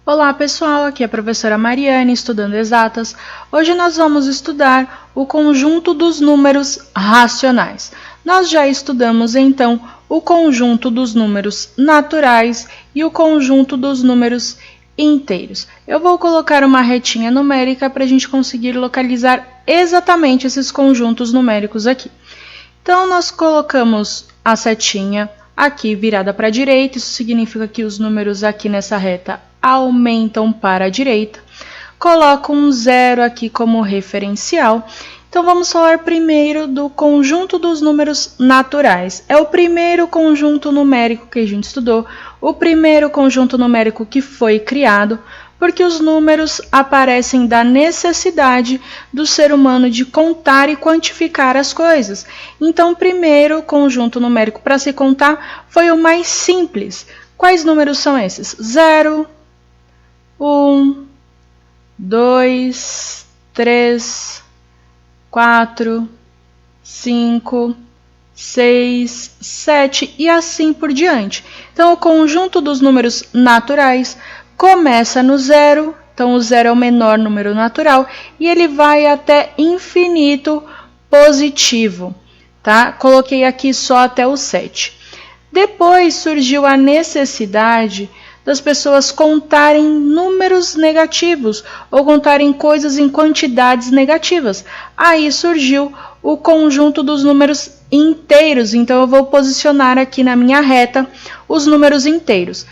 Olá pessoal, aqui é a professora Mariane, estudando exatas. Hoje nós vamos estudar o conjunto dos números racionais. Nós já estudamos então o conjunto dos números naturais e o conjunto dos números inteiros. Eu vou colocar uma retinha numérica para a gente conseguir localizar exatamente esses conjuntos numéricos aqui. Então nós colocamos a setinha aqui virada para a direita, isso significa que os números aqui nessa reta aumentam para a direita. Coloco um zero aqui como referencial. Então, vamos falar primeiro do conjunto dos números naturais. É o primeiro conjunto numérico que a gente estudou, o primeiro conjunto numérico que foi criado, porque os números aparecem da necessidade do ser humano de contar e quantificar as coisas. Então, o primeiro conjunto numérico para se contar foi o mais simples. Quais números são esses? 0, 1, 2, 3, 4, 5, 6, 7 e assim por diante. Então, o conjunto dos números naturais começa no zero, então o zero é o menor número natural, e ele vai até infinito positivo, tá? Coloquei aqui só até o 7. Depois surgiu a necessidade das pessoas contarem números negativos ou contarem coisas em quantidades negativas. Aí surgiu o conjunto dos números inteiros, então eu vou posicionar aqui na minha reta os números inteiros.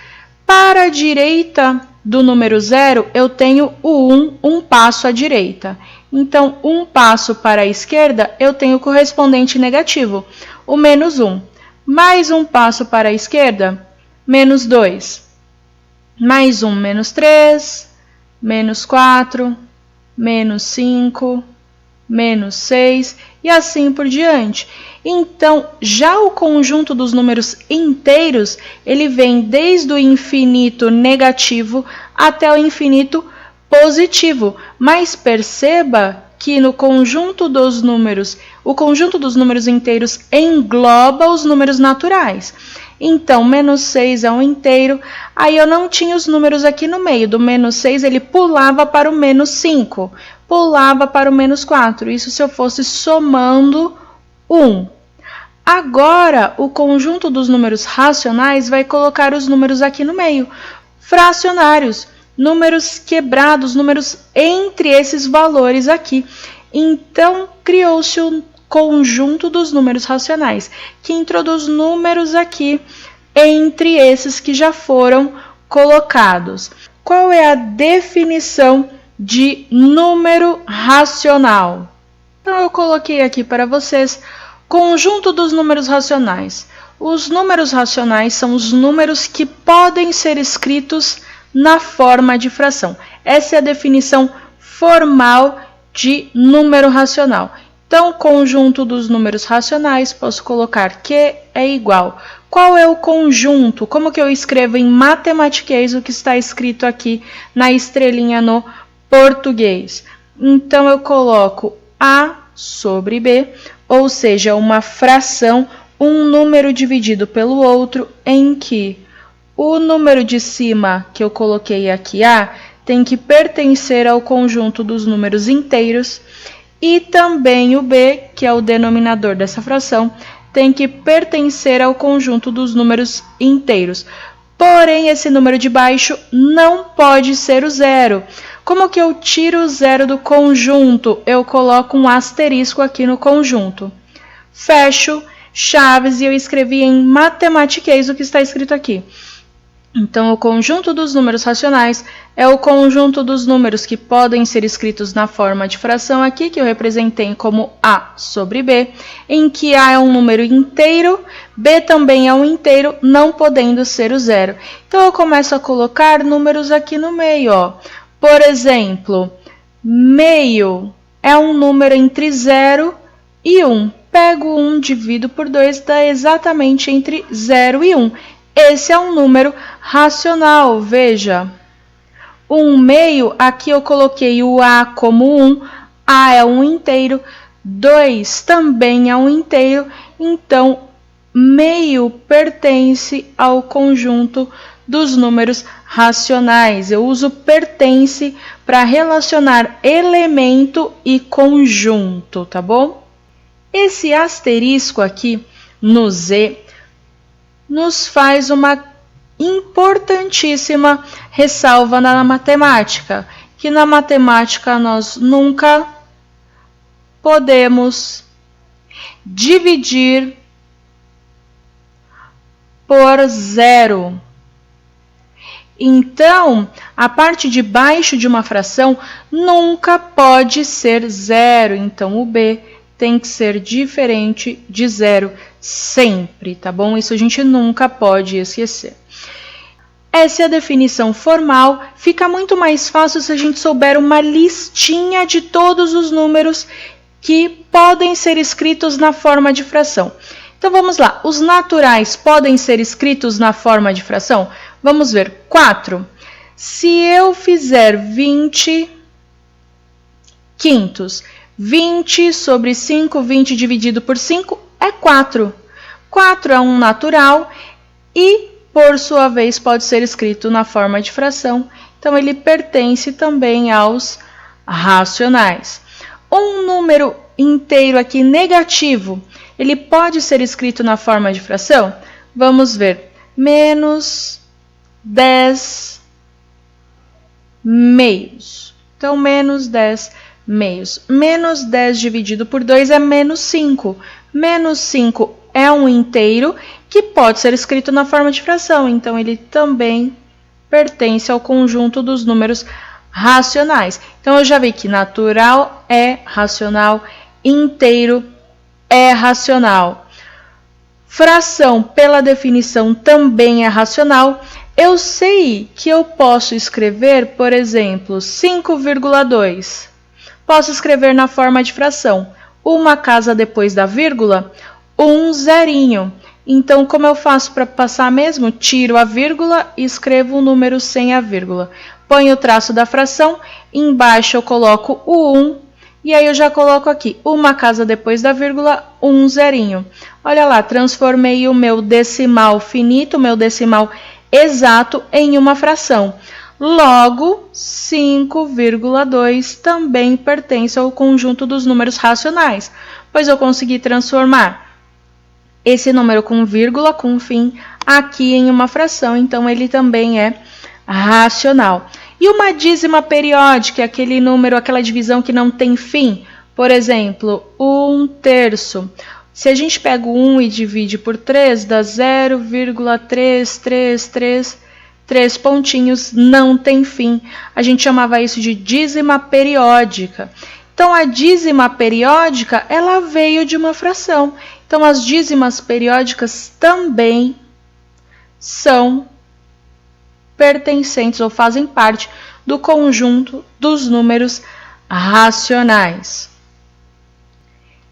Para a direita do número 0, eu tenho o 1, um passo à direita. Então, um passo para a esquerda, eu tenho o correspondente negativo, o menos 1. Mais um passo para a esquerda, menos 2. Mais um, menos 3, menos 4, menos 5, menos 6 e assim por diante. Então, já o conjunto dos números inteiros, ele vem desde o infinito negativo até o infinito positivo. Mas perceba que no conjunto dos números, o conjunto dos números inteiros engloba os números naturais. Então, menos 6 é um inteiro, aí eu não tinha os números aqui no meio. Do menos 6, ele pulava para o menos 5, pulava para o menos 4. Isso se eu fosse somando 1. Agora, o conjunto dos números racionais vai colocar os números aqui no meio. Fracionários, números quebrados, números entre esses valores aqui. Então, criou-se o conjunto dos números racionais, que introduz números aqui entre esses que já foram colocados. Qual é a definição de número racional? Então, eu coloquei aqui para vocês conjunto dos números racionais. Os números racionais são os números que podem ser escritos na forma de fração. Essa é a definição formal de número racional. Então, conjunto dos números racionais, posso colocar que é igual. Qual é o conjunto? Como que eu escrevo em matematiquês o que está escrito aqui na estrelinha no português? Então, eu coloco A sobre B, ou seja, uma fração, um número dividido pelo outro, em que o número de cima que eu coloquei aqui, A, tem que pertencer ao conjunto dos números inteiros, e também o B, que é o denominador dessa fração, tem que pertencer ao conjunto dos números inteiros. Porém, esse número de baixo não pode ser o zero. Como que eu tiro o zero do conjunto? Eu coloco um asterisco aqui no conjunto. Fecho chaves e eu escrevi em matematiquês o que está escrito aqui. Então, o conjunto dos números racionais é o conjunto dos números que podem ser escritos na forma de fração aqui, que eu representei como A sobre B, em que A é um número inteiro, B também é um inteiro, não podendo ser o zero. Então, eu começo a colocar números aqui no meio, ó. Por exemplo, meio é um número entre 0 e 1. Pego 1, divido por 2, dá exatamente entre 0 e 1. Esse é um número racional, veja. 1 meio, aqui eu coloquei o A como 1, A é um inteiro, 2 também é um inteiro, então meio pertence ao conjunto dos números racionais. Eu uso pertence para relacionar elemento e conjunto, tá bom? Esse asterisco aqui no Z nos faz uma importantíssima ressalva na matemática, que na matemática nós nunca podemos dividir por zero. Então, a parte de baixo de uma fração nunca pode ser zero. Então, o B tem que ser diferente de zero sempre, tá bom? Isso a gente nunca pode esquecer. Essa é a definição formal. Fica muito mais fácil se a gente souber uma listinha de todos os números que podem ser escritos na forma de fração. Então, vamos lá. Os naturais podem ser escritos na forma de fração? Vamos ver. 4. Se eu fizer 20 quintos, 20 sobre 5, 20 dividido por 5 é 4. 4 é um natural e, por sua vez, pode ser escrito na forma de fração. Então, ele pertence também aos racionais. Um número inteiro aqui negativo, ele pode ser escrito na forma de fração? Vamos ver. Menos 10 meios. Então, menos 10 meios. Menos 10 dividido por 2 é menos 5. Menos 5 é um inteiro que pode ser escrito na forma de fração. Então, ele também pertence ao conjunto dos números racionais. Então, eu já vi que natural é racional, inteiro é racional. Fração, pela definição, também é racional. Eu sei que eu posso escrever, por exemplo, 5,2. Posso escrever na forma de fração. Uma casa depois da vírgula, um zerinho. Então, como eu faço para passar mesmo? Tiro a vírgula e escrevo o número sem a vírgula. Ponho o traço da fração, embaixo eu coloco o 1, e aí eu já coloco aqui, uma casa depois da vírgula, um zerinho. Olha lá, transformei o meu decimal finito, o meu decimal exato, em uma fração. Logo, 5,2 também pertence ao conjunto dos números racionais, pois eu consegui transformar esse número com vírgula, com fim, aqui em uma fração, então ele também é racional. E uma dízima periódica, aquele número, aquela divisão que não tem fim, por exemplo, 1/3. Se a gente pega o 1 e divide por 3, dá 0,333, 3 pontinhos, não tem fim. A gente chamava isso de dízima periódica. Então, a dízima periódica, ela veio de uma fração. Então, as dízimas periódicas também são pertencentes ou fazem parte do conjunto dos números racionais.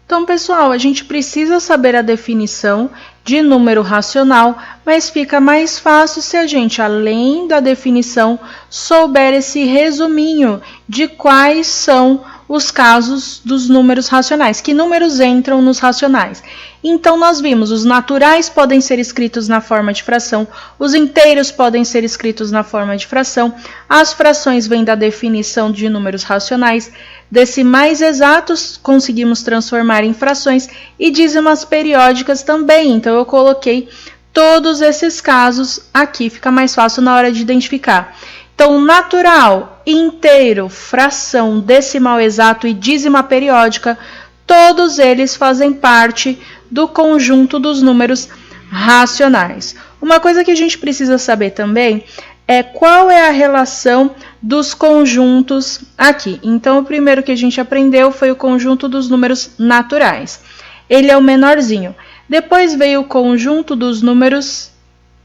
Então, pessoal, a gente precisa saber a definição de número racional, mas fica mais fácil se a gente, além da definição, souber esse resuminho de quais são os casos dos números racionais, que números entram nos racionais. Então, nós vimos, os naturais podem ser escritos na forma de fração, os inteiros podem ser escritos na forma de fração, as frações vêm da definição de números racionais, decimais exatos conseguimos transformar em frações e dízimas periódicas também. Então, eu coloquei todos esses casos aqui, fica mais fácil na hora de identificar. Então, natural, inteiro, fração, decimal exato e dízima periódica, todos eles fazem parte do conjunto dos números racionais. Uma coisa que a gente precisa saber também é qual é a relação dos conjuntos aqui. Então, o primeiro que a gente aprendeu foi o conjunto dos números naturais. Ele é o menorzinho. Depois veio o conjunto dos números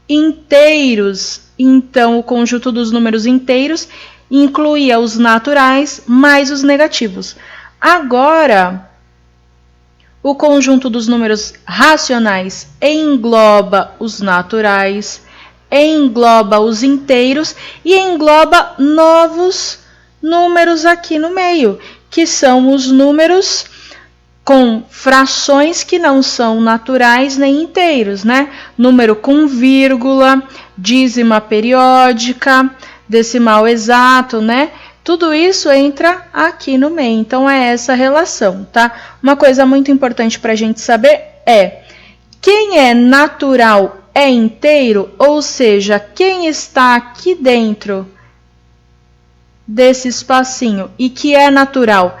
inteiros. Então, o conjunto dos números inteiros incluía os naturais mais os negativos. Agora, o conjunto dos números racionais engloba os naturais, engloba os inteiros e engloba novos números aqui no meio, que são os números com frações que não são naturais nem inteiros, né? Número com vírgula, dízima periódica, decimal exato, né? Tudo isso entra aqui no meio, então é essa relação, tá? Uma coisa muito importante para a gente saber é quem é natural é inteiro, ou seja, quem está aqui dentro desse espacinho e que é natural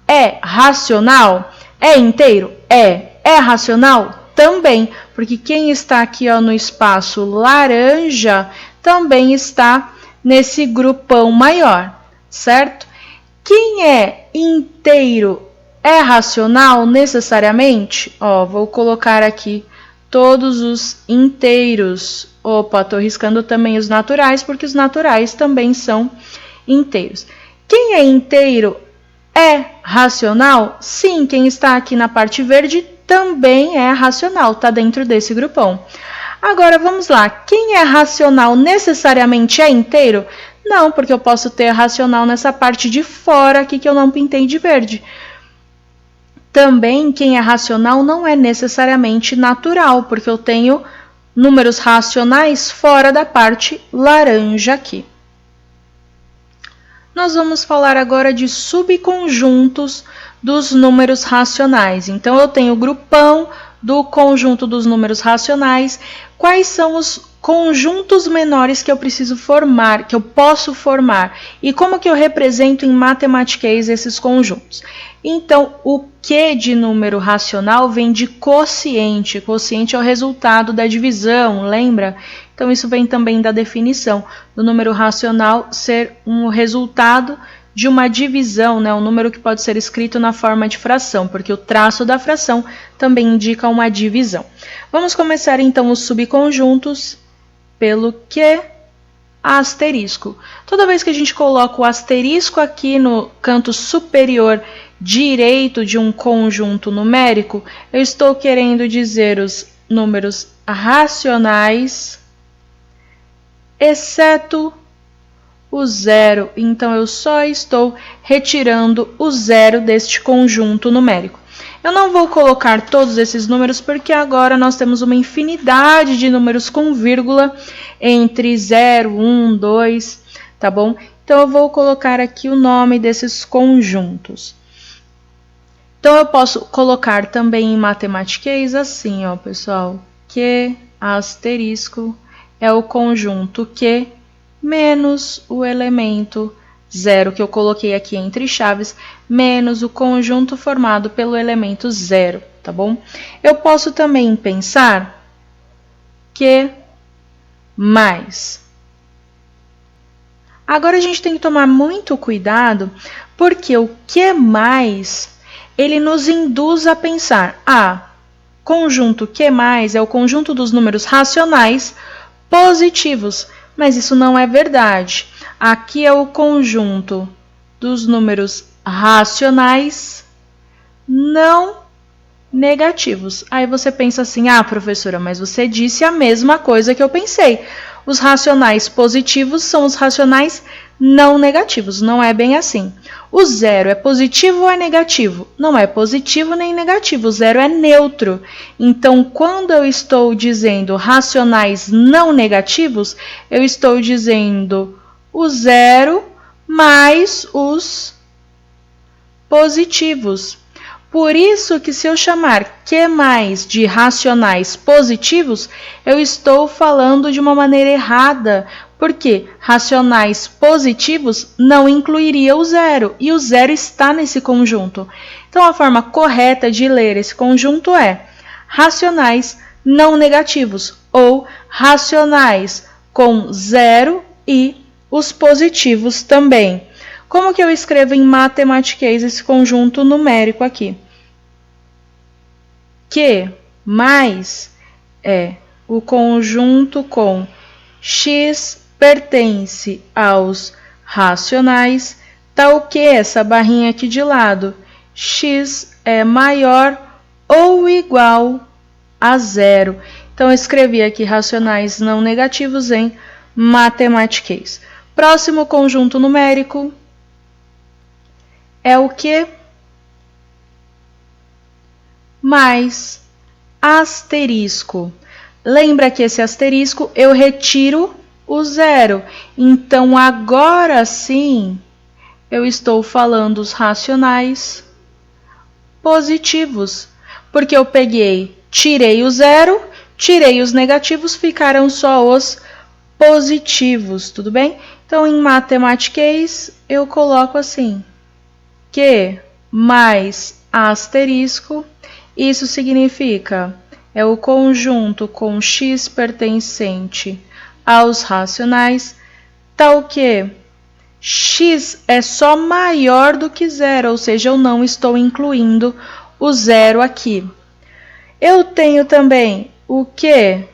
é racional? É inteiro? É. É racional? Também, porque quem está aqui ó, no espaço laranja também está nesse grupão maior, certo? Quem é inteiro é racional necessariamente? Ó, vou colocar aqui todos os inteiros. Opa, estou riscando também os naturais, porque os naturais também são inteiros. Quem é inteiro é racional? Sim, quem está aqui na parte verde também é racional, está dentro desse grupão. Agora, vamos lá. Quem é racional necessariamente é inteiro? Não, porque eu posso ter racional nessa parte de fora aqui que eu não pintei de verde. Também, quem é racional não é necessariamente natural, porque eu tenho números racionais fora da parte laranja aqui. Nós vamos falar agora de subconjuntos dos números racionais. Então, eu tenho o grupão do conjunto dos números racionais. Quais são os conjuntos menores que eu preciso formar, que eu posso formar? E como que eu represento em matematiquês esses conjuntos? Então, o Q de número racional vem de quociente. Quociente é o resultado da divisão, lembra? Então, isso vem também da definição do número racional ser um resultado de uma divisão, né? Um número que pode ser escrito na forma de fração, porque o traço da fração também indica uma divisão. Vamos começar, então, os subconjuntos pelo Q asterisco. Toda vez que a gente coloca o asterisco aqui no canto superior direito de um conjunto numérico, eu estou querendo dizer os números racionais, exceto o zero. Então, eu só estou retirando o zero deste conjunto numérico. Eu não vou colocar todos esses números porque agora nós temos uma infinidade de números com vírgula entre 0, 1, 2, tá bom? Então, eu vou colocar aqui o nome desses conjuntos. Então, eu posso colocar também em matematiquês assim, ó, pessoal. Q asterisco é o conjunto Q menos o elemento 0, que eu coloquei aqui entre chaves, menos o conjunto formado pelo elemento 0, tá bom? Eu posso também pensar Q mais. Agora, a gente tem que tomar muito cuidado, porque o Q mais, ele nos induz a pensar, conjunto Q mais é o conjunto dos números racionais positivos, mas isso não é verdade. Aqui é o conjunto dos números racionais não negativos. Aí você pensa assim, professora, mas você disse a mesma coisa que eu pensei. Os racionais positivos são os racionais não negativos. Não é bem assim. O zero é positivo ou é negativo? Não é positivo nem negativo. O zero é neutro. Então, quando eu estou dizendo racionais não negativos, eu estou dizendo o zero mais os positivos. Por isso que se eu chamar Q mais de racionais positivos, eu estou falando de uma maneira errada, porque racionais positivos não incluiria o zero, e o zero está nesse conjunto. Então, a forma correta de ler esse conjunto é racionais não negativos, ou racionais com zero e os positivos também. Como que eu escrevo em matematiquês esse conjunto numérico aqui? Q mais é o conjunto com x pertence aos racionais, tal que essa barrinha aqui de lado, x é maior ou igual a zero. Então, eu escrevi aqui racionais não negativos em matematiquês. Próximo conjunto numérico é o que? mais asterisco. Lembra que esse asterisco eu retiro o zero. Então, agora sim, eu estou falando os racionais positivos. Porque eu peguei, tirei o zero, tirei os negativos, ficaram só os positivos, tudo bem? Então, em matematiquês, eu coloco assim, Q mais asterisco, isso significa, é o conjunto com x pertencente aos racionais, tal que x é só maior do que zero, ou seja, eu não estou incluindo o zero aqui. Eu tenho também o Q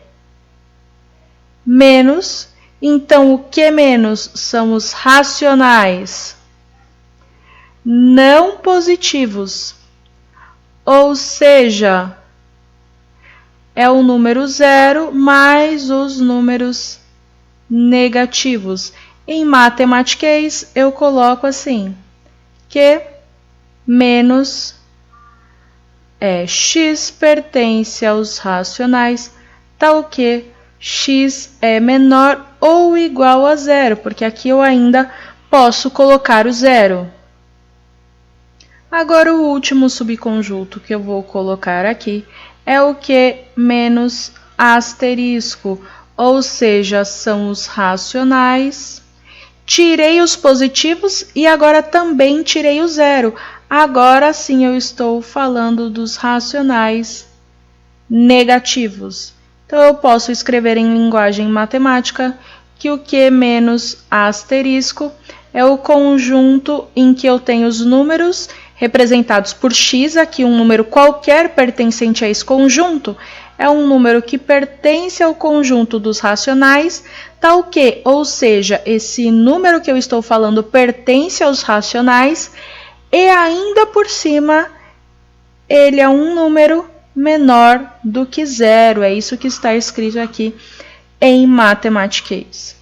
menos, então o Q menos são os racionais não positivos, ou seja, é o número zero mais os números negativos. Em matematiquês, eu coloco assim, que menos x pertence aos racionais, tal que x é menor ou igual a zero, porque aqui eu ainda posso colocar o zero. Agora, o último subconjunto que eu vou colocar aqui é o Q menos asterisco, ou seja, são os racionais. Tirei os positivos e agora também tirei o zero. Agora sim eu estou falando dos racionais negativos. Então, eu posso escrever em linguagem matemática que o Q menos asterisco é o conjunto em que eu tenho os números representados por x, aqui um número qualquer pertencente a esse conjunto, é um número que pertence ao conjunto dos racionais, tal que, ou seja, esse número que eu estou falando pertence aos racionais e ainda por cima ele é um número menor do que zero. É isso que está escrito aqui em matematiquês.